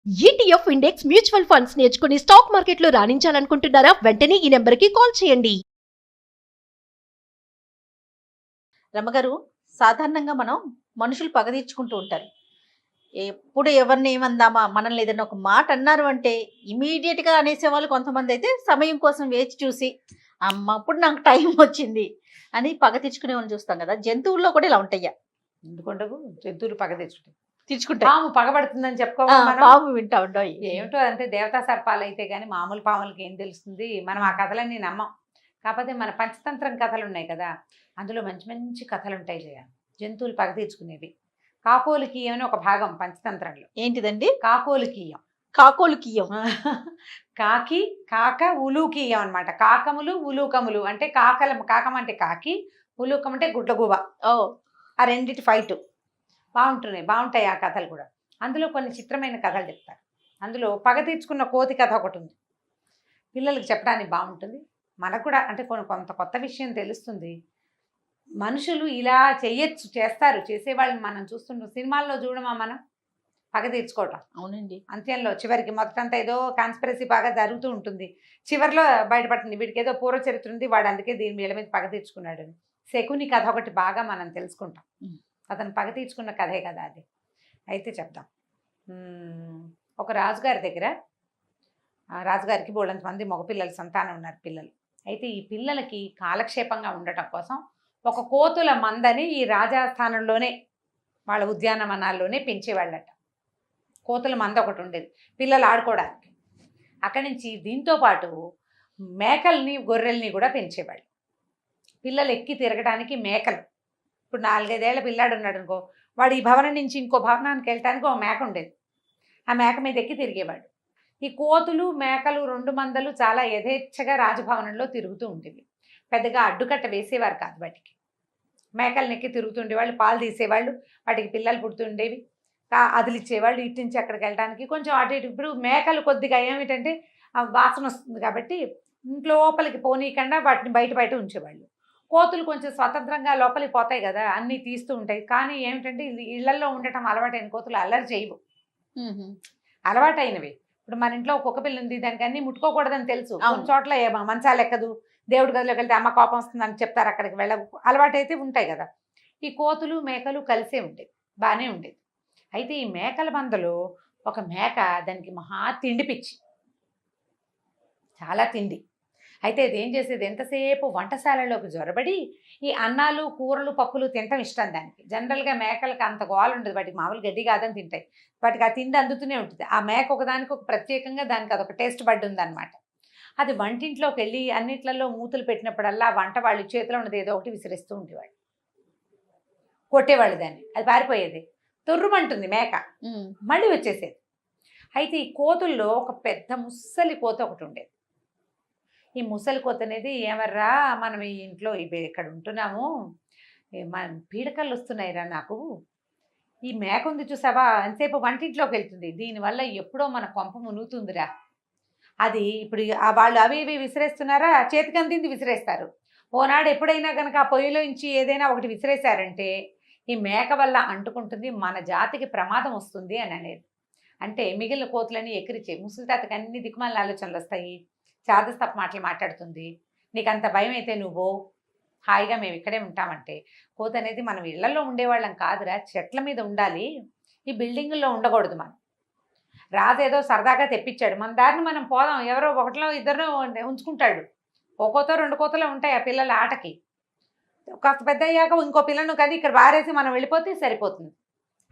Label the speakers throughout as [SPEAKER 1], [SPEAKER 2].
[SPEAKER 1] ETF index mutual funds నేర్చుకుని stock మార్కెట్లో రాణించాలనుకుంటున్నారా? వెంటనే ఈ నెంబర్కి కాల్ చేయండి.
[SPEAKER 2] రమ్మగారు, సాధారణంగా మనం మనుషులు పగ తీర్చుకుంటూ ఉంటారు. ఎప్పుడు ఎవరిని ఏమందామా, మనల్ని ఏదైనా ఒక మాట అన్నారు అంటే ఇమీడియట్గా అనేసేవాళ్ళు కొంతమంది. అయితే సమయం కోసం వేచి చూసి అమ్మ అప్పుడు నాకు టైం వచ్చింది అని పగ తీర్చుకునే వాళ్ళని చూస్తాం కదా. జంతువుల్లో కూడా ఇలా ఉంటాయా?
[SPEAKER 3] ఎందుకుండవు? జంతువులు పగ తెచ్చుకుంటాయి.
[SPEAKER 2] తీర్చుకుంటాయి.
[SPEAKER 3] పాము పగబడుతుందని చెప్పుకోవాలి మనం.
[SPEAKER 2] పాము వింటా ఉంటాయి.
[SPEAKER 3] ఏమిటో అంతే, దేవతా సర్పాలు అయితే కానీ మామూలు పాములకి ఏం తెలుస్తుంది? మనం ఆ కథలన్నీ నమ్మం. కాకపోతే మన పంచతంత్రం కథలు ఉన్నాయి కదా, అందులో మంచి మంచి కథలు ఉంటాయి జయ. జంతువులు పగ తీర్చుకునేవి. కాకోలికీయం అని ఒక భాగం పంచతంత్రంలో.
[SPEAKER 2] ఏంటిదండి?
[SPEAKER 3] కాకోలికీయం.
[SPEAKER 2] కాకోలుకియం.
[SPEAKER 3] కాకి, కాక, ఉలూకీయం అనమాట. కాకములు ఉలూకములు అంటే కాకం అంటే కాకి, ఉలూకం అంటే గుడ్లగూబ.
[SPEAKER 2] ఓ,
[SPEAKER 3] ఆ రెండిటి ఫైటు బాగుంటాయి ఆ కథలు కూడా. అందులో కొన్ని చిత్రమైన కథలు చెప్తారు. అందులో పగ తీర్చుకున్న కోతి కథ ఒకటి ఉంది. పిల్లలకి చెప్పడానికి బాగుంటుంది. మనకు కూడా అంటే కొంత కొత్త విషయం తెలుస్తుంది. మనుషులు ఇలా చేస్తారు, చేసేవాళ్ళని మనం చూస్తుంటాం. సినిమాల్లో చూడమా మనం పగ తీర్చుకోవటం.
[SPEAKER 2] అవునండి.
[SPEAKER 3] అంత్యంలో చివరికి మొదటంతా ఏదో కాన్స్పిరసీ బాగా జరుగుతూ ఉంటుంది, చివరిలో బయటపడుతుంది వీడికి ఏదో పూర్వ చరిత్ర ఉంది, వాడు అందుకే దీని వీళ్ళ మీద పగ తీర్చుకున్నాడు అని. శకుని కథ ఒకటి బాగా మనం తెలుసుకుంటాం. అతను పగ తీర్చుకున్న కథే కదా అది. అయితే చెప్దాం. ఒక రాజుగారి దగ్గర, రాజుగారికి బోళ్ళంతమంది మగపిల్లల సంతానం ఉన్నారు, పిల్లలు. అయితే ఈ పిల్లలకి కాలక్షేపంగా ఉండటం కోసం ఒక కోతుల మందని ఈ రాజాస్థానంలోనే వాళ్ళ ఉద్యానవనాల్లోనే పెంచేవాళ్ళట. కోతుల మంద ఒకటి ఉండేది పిల్లలు ఆడుకోవడానికి. అక్కడి నుంచి దీంతో పాటు మేకల్ని గొర్రెల్ని కూడా పెంచేవాళ్ళు. పిల్లలు ఎక్కి తిరగడానికి మేకలు. ఇప్పుడు 4-5 ఏళ్ల పిల్లాడు ఉన్నాడు అనుకో, వాడు ఈ భవనం నుంచి ఇంకో భవనానికి వెళ్ళటానికి ఒక మేక ఉండేది. ఆ మేక మీద ఎక్కి తిరిగేవాడు. ఈ కోతులు మేకలు 2 మందలు చాలా యథేచ్ఛగా రాజభవనంలో తిరుగుతూ ఉండేవి. పెద్దగా అడ్డుకట్ట వేసేవారు కాదు వాటికి. మేకల్ని ఎక్కి తిరుగుతుండేవాళ్ళు, పాలు తీసేవాళ్ళు, వాటికి పిల్లలు పుడుతుండేవి, అదిలిచ్చేవాళ్ళు. ఇటు నుంచి అక్కడికి వెళ్ళడానికి కొంచెం అటు ఇటు. ఇప్పుడు మేకలు కొద్దిగా ఏమిటంటే వాసన వస్తుంది కాబట్టి ఇంట్లో లోపలికి పోనీయకుండా వాటిని బయట ఉంచేవాళ్ళు. కోతులు కొంచెం స్వతంత్రంగా లోపలికి పోతాయి కదా, అన్నీ తీస్తూ ఉంటాయి. కానీ ఏమిటంటే ఇళ్లలో ఉండటం అలవాటైన కోతులు అల్లరి చేయవు. అలవాటైనవి. ఇప్పుడు మన ఇంట్లో కుక్క పిల్ల ఉంది, దానికి అన్నీ ముట్టుకోకూడదని తెలుసు. కొన్ని చోట్ల మంచాలు ఎక్కదు, దేవుడి గదిలోకి వెళ్తే అమ్మ కోపం వస్తుందని చెప్తారు, అక్కడికి అలవాటైతే ఉంటాయి కదా. ఈ కోతులు మేకలు కలిసే ఉండేవి, బాగానే ఉండేది. అయితే ఈ మేకల మందలో ఒక మేక, దానికి మహా తిండి పిచ్చి, చాలా తిండి. అయితే ఇది ఏం చేసేది, ఎంతసేపు వంటశాలలోకి జొరబడి ఈ అన్నాలు కూరలు పప్పులు తినటం ఇష్టం దానికి. జనరల్గా మేకలకు అంత గోల ఉండదు, వాటికి మామూలు గడ్డి కాదని తింటాయి, వాటికి ఆ తిండి అందుతూనే ఉంటుంది. ఆ మేక ఒకదానికి ఒక ప్రత్యేకంగా దానికి అదొక టేస్ట్ బడ్ ఉందన్నమాట. అది వంటింట్లోకి వెళ్ళి అన్నిట్లలో మూతులు పెట్టినప్పుడల్లా వంట వాళ్ళు చేతిలో ఉన్నది ఏదో ఒకటి విసిరిస్తూ ఉండేవాళ్ళు, కొట్టేవాళ్ళు దాన్ని, అది పారిపోయేది. తొర్రుమంటుంది మేక, మళ్ళీ వచ్చేసేది. అయితే ఈ కోతుల్లో ఒక పెద్ద ముసలి కోత ఒకటి ఉండేది. ఈ ముసలి కోత అనేది, ఏమర్రా మనం ఈ ఇంట్లో ఇక్కడ ఉంటున్నాము, మన పీడకలు వస్తున్నాయిరా నాకు, ఈ మేక ఉంది చూసావా ఎంతసేపు వంటింట్లోకి వెళ్తుంది, దీనివల్ల ఎప్పుడో మన కొంప మునుగుతుందిరా. అది ఇప్పుడు వాళ్ళు అవి ఇవి విసిరేస్తున్నారా, చేతికి అందింది విసిరేస్తారు. ఓనాడు ఎప్పుడైనా కనుక ఆ పొయ్యిలో నుంచి ఏదైనా ఒకటి విసిరేశారంటే ఈ మేక వల్ల అంటుకుంటుంది, మన జాతికి ప్రమాదం వస్తుంది అని అనేది. అంటే మిగిలిన కోతులని ఎక్కిరిచే ముసలి తాతకి అన్ని దిక్కుమాల ఆలోచనలు వస్తాయి, చాదస్తపు మాటలు మాట్లాడుతుంది. నీకు అంత భయం అయితే నువ్వు హాయిగా మేము ఇక్కడే ఉంటామంటే, కోత అనేది మనం ఇళ్లలో ఉండేవాళ్ళం కాదురా, చెట్ల మీద ఉండాలి, ఈ బిల్డింగుల్లో ఉండకూడదు. మనం రాజు ఏదో సరదాగా తెప్పించాడు, మన దారిని మనం పోదాం, ఎవరో ఒకటిలో ఇద్దరు ఉంచుకుంటాడు, ఒక కోతో 2 కోతలో ఉంటాయి ఆ పిల్లల ఆటకి. కాస్త పెద్ద అయ్యాక ఇంకో పిల్లను కానీ ఇక్కడ వారేసి మనం వెళ్ళిపోతే సరిపోతుంది.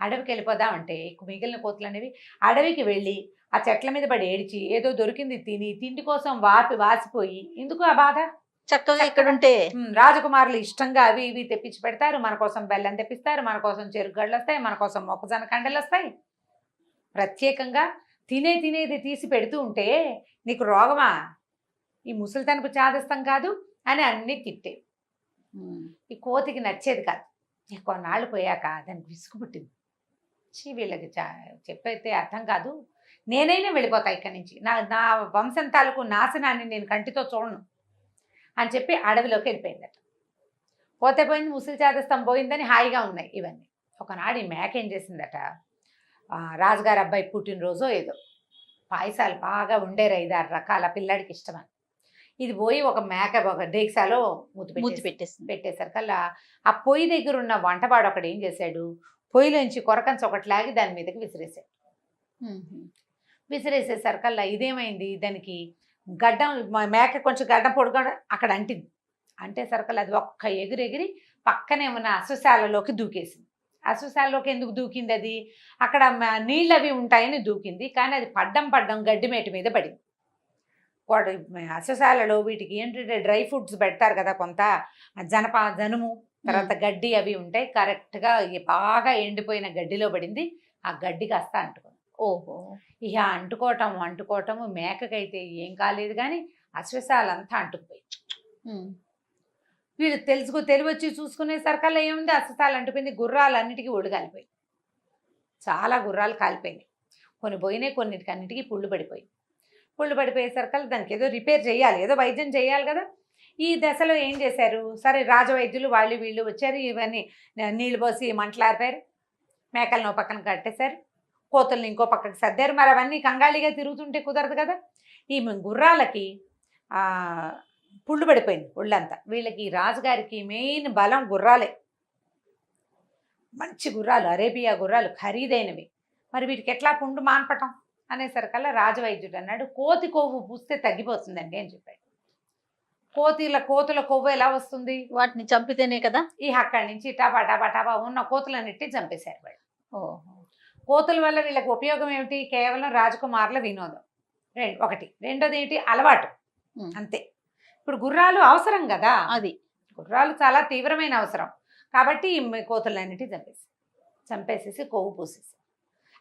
[SPEAKER 3] అడవికి వెళ్ళిపోదామంటే మిగిలిన కోతులు అనేవి అడవికి వెళ్ళి ఆ చెట్ల మీద పడి ఏడిచి ఏదో దొరికింది తిని తిండి కోసం వాసిపోయి, ఎందుకు ఆ బాధ,
[SPEAKER 2] చక్కగా ఇక్కడ ఉంటే
[SPEAKER 3] రాజకుమారులు ఇష్టంగా అవి ఇవి తెప్పించి పెడతారు, మన కోసం బెల్లం తెప్పిస్తారు, మన కోసం చెరుగడ్డలు వస్తాయి, మన కోసం మొక్కజొన్న కండలు వస్తాయి. ప్రత్యేకంగా తినేది తీసి పెడుతూ ఉంటే నీకు రోగమా, ఈ ముసలితనపు చాదస్తం కాదు అని అన్నీ తిట్టే. ఈ కోతికి నచ్చేది కాదు. కొన్నాళ్ళు పోయాక దానికి విసుగు పుట్టింది, వీళ్ళకి చెప్పైతే అర్థం కాదు, నేనైనా వెళ్ళిపోతా ఇక్కడి నుంచి, నా వంశం తాలూకు నాశనాన్ని నేను కంటితో చూడను అని చెప్పి అడవిలోకి వెళ్ళిపోయిందట. పోతే పోయింది, ముసలి చాదస్తం పోయిందని హాయిగా ఉన్నాయి ఇవన్నీ. ఒకనాడు ఈ మేక ఏం చేసిందట, రాజుగారి అబ్బాయి పుట్టినరోజో ఏదో పాయసాలు బాగా ఉండేరు 5-6 రకాల పిల్లాడికి ఇష్టమని. ఇది పోయి ఒక మేక ఒక డేక్సాలో
[SPEAKER 2] మూతి పెట్టేసింది.
[SPEAKER 3] పెట్టేసరికల్లా ఆ పొయ్యి దగ్గర ఉన్న వంటవాడు ఒకడు ఏం చేశాడు, పొయ్యిలోంచి కొరకంచ ఒకటి లాగి దాని మీదకి విసిరేశాడు. విసిరేసేసరికల్లా ఇదేమైంది, దానికి గడ్డం మేక కొంచెం గడ్డం పొడుగా అక్కడ అంటింది. అంటే సరికల్లా అది ఒక్క ఎగిరి పక్కనే ఉన్న అశ్వశాలలోకి దూకేసింది. అశ్వశాలలోకి ఎందుకు దూకింది, అది అక్కడ నీళ్ళు అవి ఉంటాయని దూకింది. కానీ అది పడ్డం గడ్డిమేటి మీద పడింది. అశ్వశాలలో వీటికి ఏంటంటే డ్రై ఫ్రూట్స్ పెడతారు కదా, కొంత జనుము తర్వాత గడ్డి అవి ఉంటాయి. కరెక్ట్గా బాగా ఎండిపోయిన గడ్డిలో పడింది. ఆ గడ్డి కాస్త అంటుకుంది.
[SPEAKER 2] ఓహో,
[SPEAKER 3] ఇక అంటుకోవటము మేకకైతే ఏం కాలేదు, కానీ అశ్వశాలంతా అంటుకుపోయి వీళ్ళు తెలివి వచ్చి చూసుకునేసరికల్లా ఏముంది, అశ్వశాల అంటుపోయింది. గుర్రాలన్నిటికీ ఒడిగాలిపోయి చాలా గుర్రాలు కాలిపోయినాయి. కొన్ని పోయినాయి, కొన్నిటికన్నిటికీ పుళ్ళు పడిపోయేసరికల్లా దానికి ఏదో రిపేర్ చేయాలి, ఏదో వైద్యం చేయాలి కదా. ఈ దశలో ఏం చేశారు, సరే రాజవైద్యులు వీళ్ళు వచ్చారు. ఇవన్నీ నీళ్ళు పోసి మంటలారిపోయారు. మేకలను ఓ పక్కన కట్టేశారు, కోతుల్ని ఇంకో పక్కకి సర్దారు. మరి అవన్నీ కంగాళిగా తిరుగుతుంటే కుదరదు కదా. ఈ గుర్రాలకి పుళ్ళు పడిపోయింది ఒళ్ళంతా. వీళ్ళకి రాజుగారికి మెయిన్ బలం గుర్రాలే, మంచి గుర్రాలు, అరేబియా గుర్రాలు ఖరీదైనవి. మరి వీటికి ఎట్లా పుండు మాన్పటం అనేసరికల్లా రాజవైద్యుడు అన్నాడు, కోతి కొవ్వు పూస్తే తగ్గిపోతుందండి అని చెప్పాడు. కోతుల కొవ్వు ఎలా వస్తుంది,
[SPEAKER 2] వాటిని చంపితేనే కదా.
[SPEAKER 3] ఈ అక్కడి నుంచి టపా ఉన్న కోతులన్నిటి చంపేశారు వాళ్ళు.
[SPEAKER 2] ఓహో,
[SPEAKER 3] కోతుల వల్ల వీళ్ళకి ఉపయోగం ఏమిటి, కేవలం రాజకుమారుల వినోదం ఒకటి. రెండోది ఏంటి, అలవాటు, అంతే. ఇప్పుడు గుర్రాలు అవసరం కదా,
[SPEAKER 2] అది
[SPEAKER 3] గుర్రాలు చాలా తీవ్రమైన అవసరం కాబట్టి కోతులన్నిటి చంపేసేసి కొవ్వు పూసేసి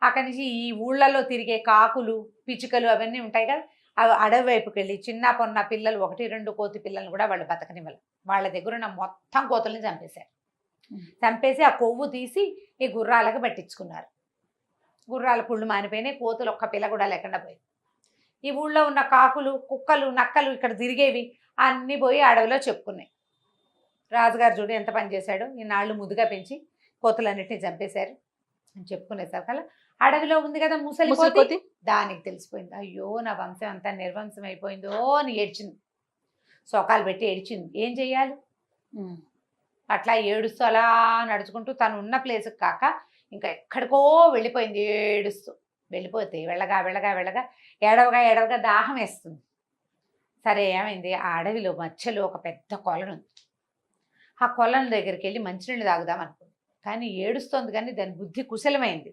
[SPEAKER 3] అక్కడి నుంచి ఈ ఊళ్ళలో తిరిగే కాకులు పిచ్చుకలు అవన్నీ ఉంటాయి కదా, అవి అడవి వైపుకి వెళ్ళి చిన్న పొన్న పిల్లలు 1-2 కోతి పిల్లలు కూడా వాళ్ళు బతకనివ్వాలి. వాళ్ళ దగ్గర ఉన్న మొత్తం కోతుల్ని చంపేసి ఆ కొవ్వు తీసి ఈ గుర్రాలకు పట్టించుకున్నారు. గుర్రాల పుళ్ళు మానిపోయినాయి, కోతులు ఒక్క పిల్ల కూడా లేకుండా పోయింది. ఈ ఊళ్ళో ఉన్న కాకులు కుక్కలు నక్కలు ఇక్కడ తిరిగేవి అన్నీ పోయి అడవిలో చెప్పుకున్నాయి. రాజుగారు చూడు ఎంత పని చేశాడు, ఈనాళ్ళు ముద్దుగా పెంచి కోతులన్నింటినీ చంపేశారు అని చెప్పుకునేసరికల్లా అడవిలో ఉంది కదా ముసలి కోతి, దానికి తెలిసిపోయింది. అయ్యో నా వంశం అంతా నిర్వంశం అయిపోయిందో అని ఏడ్చింది. శోకాలు పెట్టి ఏడ్చింది. ఏం చెయ్యాలి, అట్లా ఏడుస్తూ అలా నడుచుకుంటూ తను ఉన్న ప్లేస్కి కాక ఇంకా ఎక్కడికో వెళ్ళిపోయింది. ఏడుస్తూ వెళ్ళిపోతే వెళ్ళగా ఏడవగా దాహం వేస్తుంది. సరే ఏమైంది, ఆ అడవిలో మధ్యలో ఒక పెద్ద కొలను ఉంది. ఆ కొలను దగ్గరికి వెళ్ళి మంచినీళ్ళు తాగుదాం అనుకుంది. కానీ ఏడుస్తోంది, కానీ దాని బుద్ధి కుశలమైంది.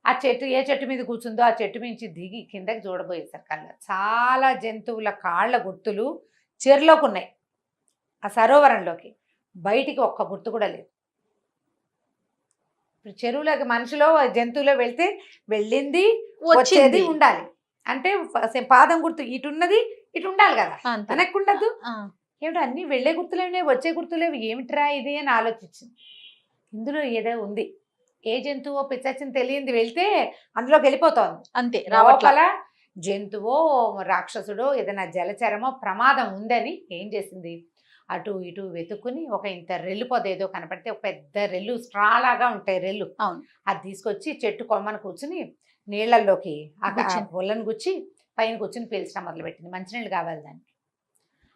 [SPEAKER 3] ఆ చెట్టు ఏ చెట్టు మీద కూర్చుందో ఆ చెట్టు మించి దిగి కిందకి చూడబోయేసరికల్లా చాలా జంతువుల కాళ్ళ గుర్తులు చెరులోకి ఉన్నాయి. ఆ సరోవరంలోకి బయటికి ఒక్క గుర్తు కూడా లేదు. ఇప్పుడు చెరువులోకి మనుషులో జంతువులో వెళ్తే వెళ్ళింది వచ్చేది ఉండాలి, అంటే పాదం గుర్తు ఇటున్నది ఇటు ఉండాలి కదా, వెనక్కి ఉండద్దు. ఏమిటో అన్ని వెళ్ళే గుర్తులేవి వచ్చే గుర్తులేవి, ఏమిట్రా ఇది అని ఆలోచించింది. ఇందులో ఏదో ఉంది, ఏ జంతువో పిచ్చని తెలియంది వెళ్తే అందులోకి వెళ్ళిపోతోంది అంతే. లోపల జంతువో రాక్షసుడో ఏదైనా జలచరమో ప్రమాదం ఉందని ఏం చేసింది, అటు ఇటు వెతుక్కుని ఒక ఇంత రెల్లు పొద ఏదో కనపడితే, ఒక పెద్ద రెల్లు స్ట్రాలాగా ఉంటాయి రెల్లు, అది తీసుకొచ్చి చెట్టు కొమ్మను కూర్చుని నీళ్లలోకి ఒళ్ళను గుచ్చి పైన కూర్చుని పీల్చడం మొదలుపెట్టింది. మంచినీళ్ళు కావాలి దానికి.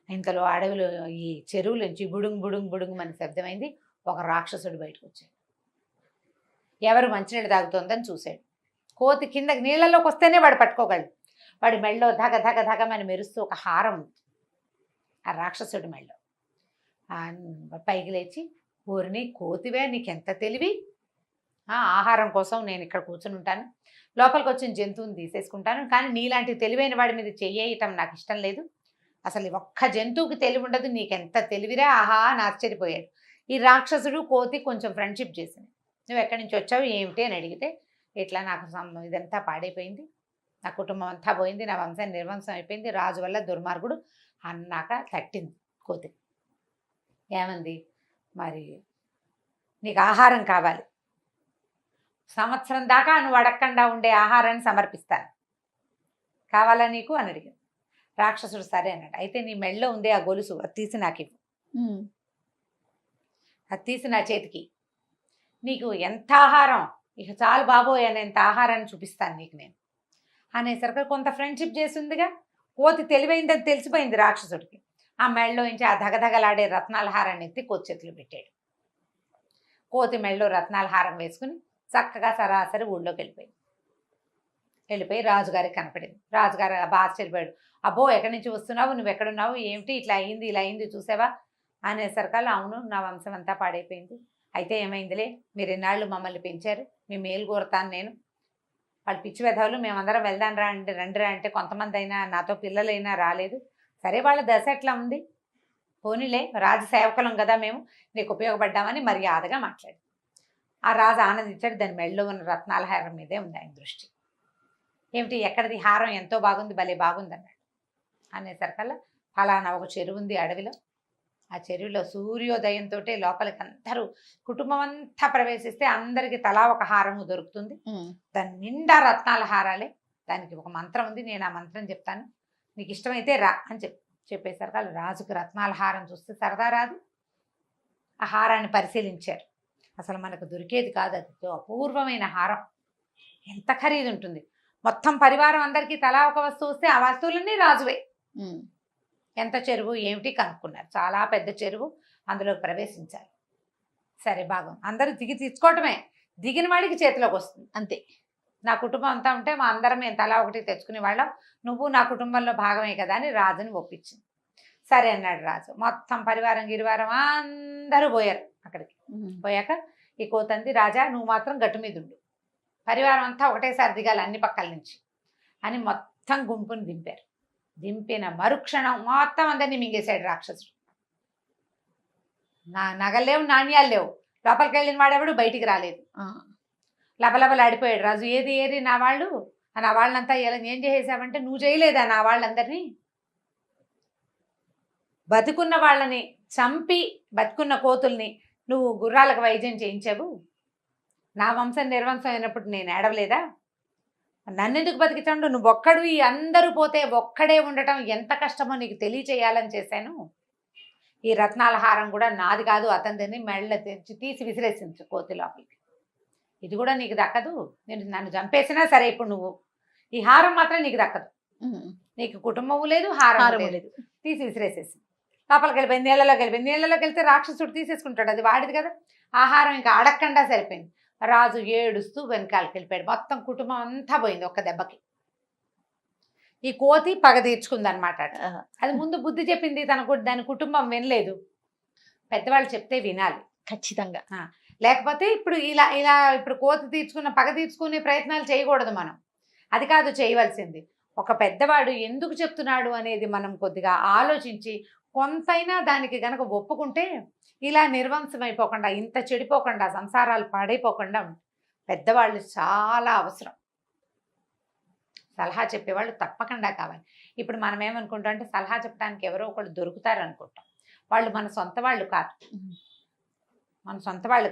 [SPEAKER 3] ఇంతలో అడవిలో ఈ చెరువు నుంచి బుడుంగ్ అని శబ్దమైంది. ఒక రాక్షసుడు బయటకు వచ్చాడు. ఎవరు మంచినీళ్ళు తాగుతోందని చూశాడు. కోతి కిందకి నీళ్ళలోకి వస్తేనే వాడు పట్టుకోగలడు. వాడి మెళ్ళలో ధగమని మెరుస్తూ ఒక హారం ఉంది ఆ రాక్షసుడి మెళ్ళలో. పైకి లేచి, ఊరిని కోతివే నీకెంత తెలివి, ఆహారం కోసం నేను ఇక్కడ కూర్చుని ఉంటాను, లోపలికి వచ్చిన జంతువుని తీసేసుకుంటాను, కానీ నీలాంటి తెలివైన వాడి మీద చెయ్యటం నాకు ఇష్టం లేదు, అసలు ఒక్క జంతువుకి తెలివి ఉండదు, నీకెంత తెలివిరా ఆహా అని ఆశ్చర్యపోయాడు. ఈ రాక్షసుడు కోతి కొంచెం ఫ్రెండ్షిప్ చేసింది. నువ్వు ఎక్కడి నుంచి వచ్చావు ఏమిటి అని అడిగితే, ఇట్లా నాకు ఇదంతా పాడైపోయింది, నా కుటుంబం అంతా పోయింది, నా వంశం నిర్వంశం అయిపోయింది, రాజు వల్ల దుర్మార్గుడు అన్నాక తట్టింది కోతి. ఏమంది, మరి నీకు ఆహారం కావాలి, సంవత్సరం దాకా నువ్వు అడగకుండా ఉండే ఆహారాన్ని సమర్పిస్తాను, కావాలా నీకు అని అడిగింది. రాక్షసుడు సరే అన్నాడు. అయితే నీ మెళ్ళలో ఉందే ఆ గొలుసు, అది తీసి నాకు ఇవ్వు, అది తీసి నా చేతికి, నీకు ఎంత ఆహారం ఇక చాలు బాబోయ్ అనేంత ఆహారాన్ని చూపిస్తాను నీకు నేను అనేసరికి కొంత ఫ్రెండ్షిప్ చేసిందిగా. కోతి తెలివైందని తెలిసిపోయింది రాక్షసుడికి. ఆ మెడలో నుంచి ఆ ధగధగలాడే రత్నాల హారాన్ని ఎత్తి కోతి చేతిలో పెట్టాడు. కోతి మెడలో రత్నాల హారం వేసుకుని చక్కగా సరాసరి ఊళ్ళోకి వెళ్ళిపోయి రాజుగారికి కనపడింది. రాజుగారు బాగా చెరిపాడు. అబ్బో ఎక్కడి నుంచి వస్తున్నావు, నువ్వు ఎక్కడున్నావు, ఏమిటి ఇట్లా అయింది చూసావా అనేసరికల్లా అవును నా వంశం అంతా పాడైపోయింది. అయితే ఏమైందిలే, మీరు ఎన్నాళ్ళు మమ్మల్ని పెంచారు, మీ మేలు కోరుతాను నేను. వాళ్ళు పిచ్చి వెధవులు, మేమందరం వెళ్దాం రా అంటే రండిరా అంటే కొంతమంది అయినా నాతో పిల్లలైనా రాలేదు. సరే వాళ్ళ దశ ఎట్లా ఉంది, పోనీలే రాజసేవకులం కదా మేము, నీకు ఉపయోగపడ్డామని మర్యాదగా మాట్లాడు. ఆ రాజు ఆనందించాడు. దాని మెడలో ఉన్న రత్నాల హారం మీదే ఉంది ఆయన దృష్టి. ఏమిటి ఎక్కడిది హారం, ఎంతో బాగుంది, భలే బాగుంది అన్నాడు. అనేసరికల్లా ఫలానా ఒక చెరువు ఉంది అడవిలో. ఆ చెరువులో సూర్యోదయంతో లోపలికి అందరూ కుటుంబం అంతా ప్రవేశిస్తే అందరికి తలా ఒక హారము దొరుకుతుంది. దాని నిండా రత్నాల హారాలే. దానికి ఒక మంత్రం ఉంది, నేను ఆ మంత్రం చెప్తాను, నీకు ఇష్టమైతే రా అని చెప్పేసరికి రాజుకు రత్నాల హారం చూస్తే సరదా రాదు. ఆ హారాన్ని పరిశీలించారు. అసలు మనకు దొరికేది కాదు, అది అపూర్వమైన హారం. ఎంత ఖరీదు ఉంటుంది. మొత్తం పరివారం అందరికీ తలా ఒక వస్తువు వస్తే ఆ వస్తువులన్నీ రాజువే. ఎంత చెరువు ఏమిటి కనుక్కున్నారు. చాలా పెద్ద చెరువు, అందులోకి ప్రవేశించారు. సరే బాగుంది, అందరూ దిగి తీసుకోవటమే, దిగిన వాడికి చేతిలోకి వస్తుంది అంతే. నా కుటుంబం అంతా ఉంటే మా అందరం మేము తలా ఒకటి తెచ్చుకునే వాళ్ళం, నువ్వు నా కుటుంబంలో భాగమే కదా అని రాజుని ఒప్పించింది. సరే అన్నాడు రాజు. మొత్తం పరివారం గిరివారం అందరూ పోయారు. అక్కడికి పోయాక ఈ కోతంది, రాజా నువ్వు మాత్రం గట్టు మీద ఉండు, పరివారం అంతా ఒకటేసారి దిగాలి అన్ని పక్కల నుంచి అని మొత్తం గుంపుని దింపారు. దింపిన మరుక్షణం మొత్తం అందరినీ మింగేశాడు రాక్షసుడు. నగలేవు, నాణ్యాలు లేవు. లోపలికి వెళ్ళిన వాడెవడు బయటికి రాలేదు. లబలబలాడిపోయాడు రాజు. ఏది నా వాళ్ళంతా ఏం చేసేసావంటే, నువ్వు చేయలేదా నా వాళ్ళందరినీ? బతుకున్న వాళ్ళని చంపి బతుకున్న కోతుల్ని నువ్వు గుర్రాలకు వైద్యం చేయించావు. నా వంశం నిర్వంశం అయినప్పుడు నేను ఏడవలేదా? నన్నెందుకు బతికించాడు? నువ్వు ఒక్కడు, ఈ అందరూ పోతే ఒక్కడే ఉండటం ఎంత కష్టమో నీకు తెలియచేయాలని చేశాను. ఈ రత్నాల హారం కూడా నాది కాదు, అతనిని మెళ్ళ తెచ్చి తీసి విసిరేసింది కోతి లోపలికి. ఇది కూడా నీకు దక్కదు, నన్ను చంపేసినా సరే ఇప్పుడు నువ్వు ఈ హారం మాత్రం నీకు దక్కదు. నీకు కుటుంబము లేదు, హారం లేదు. తీసి విసిరేసేసి లోపలికి వెళ్ళిపోయింది. నీళ్ళలోకి వెళ్తే రాక్షసుడు తీసేసుకుంటాడు, అది వాడిది కదా. ఆహారం ఇంకా అడగకుండా సరిపోయింది. రాజు ఏడుస్తూ వెనకాలకి వెళ్ళిపోయాడు. మొత్తం కుటుంబం అంతా పోయింది ఒక్క దెబ్బకి. ఈ కోతి పగ తీర్చుకుంది అనమాట. అది ముందు బుద్ధి చెప్పింది దాని కుటుంబం వినలేదు. పెద్దవాళ్ళు చెప్తే వినాలి
[SPEAKER 2] ఖచ్చితంగా.
[SPEAKER 3] లేకపోతే ఇప్పుడు ఇప్పుడు కోతి తీర్చుకున్న పగ తీర్చుకునే ప్రయత్నాలు చేయకూడదు మనం. అది కాదు చేయవలసింది. ఒక పెద్దవాడు ఎందుకు చెప్తున్నాడు అనేది మనం కొద్దిగా ఆలోచించి కొంతైనా దానికి గనక ఒప్పుకుంటే ఇలా నిర్వంశమైపోకుండా, ఇంత చెడిపోకుండా, సంసారాలు పాడైపోకుండా పెద్దవాళ్ళు చాలా అవసరం. సలహా చెప్పేవాళ్ళు తప్పకుండా కావాలి. ఇప్పుడు మనం ఏమనుకుంటాం అంటే సలహా చెప్పడానికి ఎవరో ఒకళ్ళు దొరుకుతారు అనుకుంటాం. వాళ్ళు మన సొంత వాళ్ళు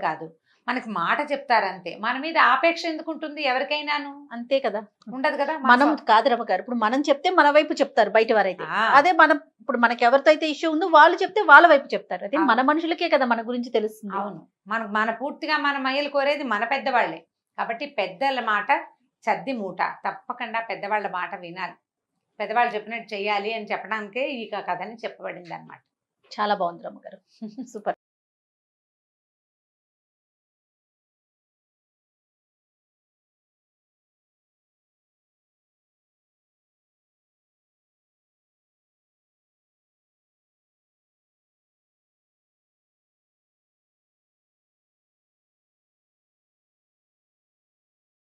[SPEAKER 3] కాదు, మనకి మాట చెప్తారంతే. మన మీద ఆపేక్ష ఎందుకు ఉంటుంది ఎవరికైనాను?
[SPEAKER 2] అంతే కదా,
[SPEAKER 3] ఉండదు కదా.
[SPEAKER 2] మనం కాదు రమగారు, ఇప్పుడు మనం చెప్తే మన వైపు చెప్తారు బయట వారైతే. అదే మనం ఇప్పుడు మనకి ఎవరితో అయితే ఇష్యూ ఉందో వాళ్ళు చెప్తే వాళ్ళ వైపు చెప్తారు. అదే మన మనుషులకే కదా మన గురించి తెలుస్తుంది.
[SPEAKER 3] అవును, మన పూర్తిగా మన మయ్యలు కోరేది మన పెద్దవాళ్ళే. కాబట్టి పెద్దల మాట చద్ది మూట, తప్పకుండా పెద్దవాళ్ళ మాట వినాలి. పెద్దవాళ్ళు చెప్పినట్టు చెయ్యాలి అని చెప్పడానికే ఈ కథని చెప్పబడింది అనమాట.
[SPEAKER 2] చాలా బాగుంది రమగారు, సూపర్.